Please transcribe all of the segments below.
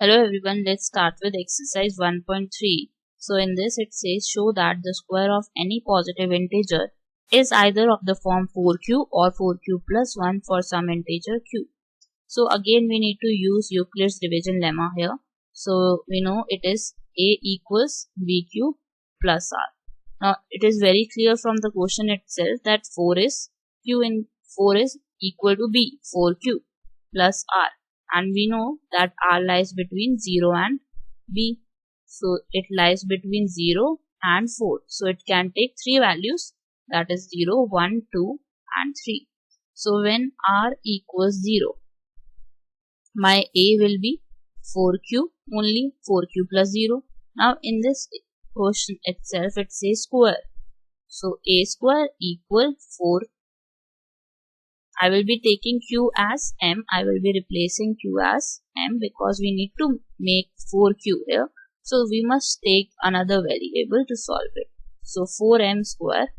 Hello everyone, let's start with exercise 1.3. So in this it says show that the square of any positive integer is either of the form 4q or 4q plus 1 for some integer q. So again we need to use Euclid's division lemma here. So we know it is a equals bq plus r. Now it is very clear from the question itself that 4 is equal to b, 4q plus r. And we know that r lies between 0 and b. So it lies between 0 and 4. So it can take 3 values, that is 0, 1, 2 and 3. So when r equals 0, my a will be 4q, only 4q plus 0. Now in this question itself it says square. So a square equal 4. I will be taking q as m. I will be replacing q as m because we need to make 4q here. So we must take another variable to solve it. So 4m square.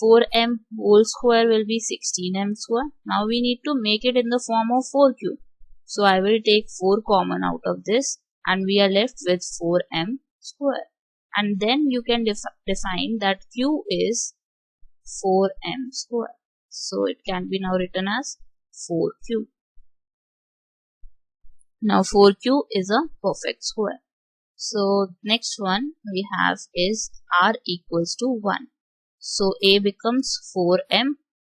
4m whole square will be 16m square. Now we need to make it in the form of 4q. So I will take 4 common out of this and we are left with 4m square. And then you can define that q is 4m square. So it can be now written as 4q. Now 4q is a perfect square. So next one we have is r equals to 1. So a becomes 4m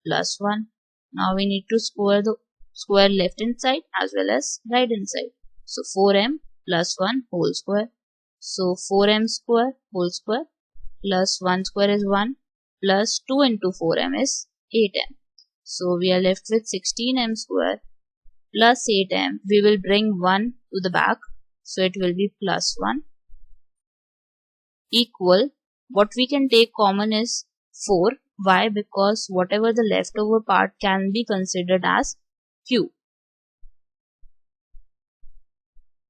plus 1. Now we need to square the square left hand side as well as right hand side. So 4m plus 1 whole square. So 4m square whole square plus 1 square is 1 plus 2 into 4m is 8m. So we are left with 16m square plus 8m. We will bring 1 to the back. So it will be plus 1 equal. What we can take common is 4. Why? Because whatever the leftover part can be considered as q.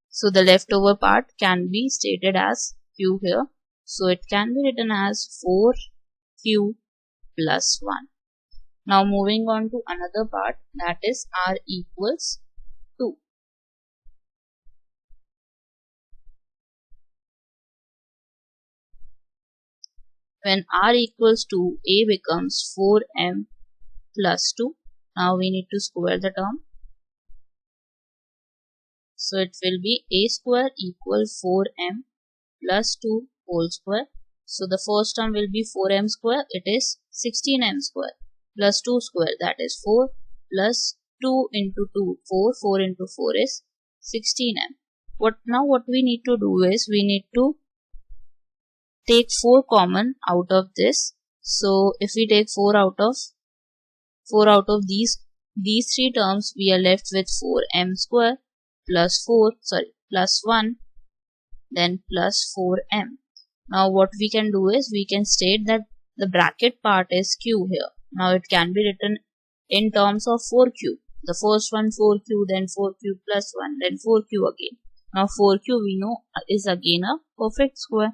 So the leftover part can be stated as q here. So it can be written as 4q plus 1. Now moving on to another part, that is r equals 2. When r equals 2, a becomes 4m plus 2. Now we need to square the term. So it will be a square equal 4m plus 2 whole square. So the first term will be 4m square, it is 16m square plus 2 square, that is 4 plus 2 into 2, 4, 4 into 4 is 16m. What we need to do is we need to take 4 common out of this. So if we take 4 out of these 3 terms, we are left with 4m square plus 1 then plus 4m. Now what we can do is we can state that the bracket part is q here. Now it can be written in terms of 4q. The first one 4q, then 4q plus 1, then 4q again. Now 4q we know is again a perfect square.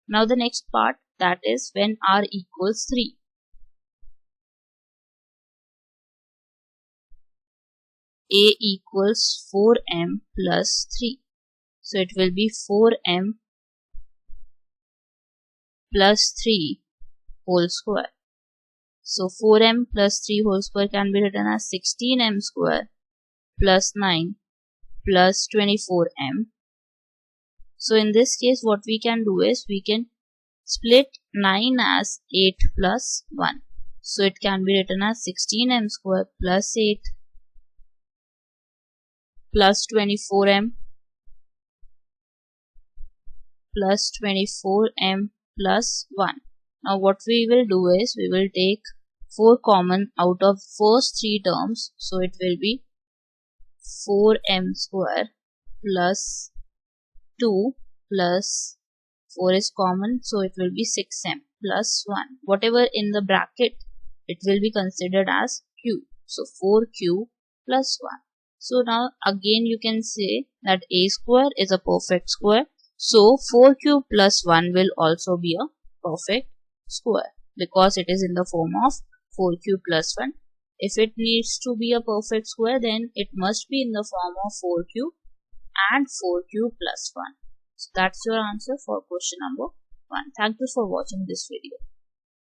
Now the next part, that is when r equals 3. A equals 4m plus 3. So it will be 4m plus 3 whole square. So 4m plus 3 whole square can be written as 16m square plus 9 plus 24m. So in this case what we can do is we can split 9 as 8 plus 1. So it can be written as 16m square plus 8 plus 24m plus 24m plus 1. Now what we will do is we will take 4 common out of first 3 terms. So it will be 4m square plus 2 plus 4 is common. So it will be 6m plus 1. Whatever in the bracket, it will be considered as q. So 4q plus 1. So now again you can say that a square is a perfect square. So 4q plus 1 will also be a perfect square because it is in the form of 4q plus 1 If it needs to be a perfect square, then it must be in the form of 4q and 4q plus 1. So that's your answer for question number 1. Thank you for watching this video.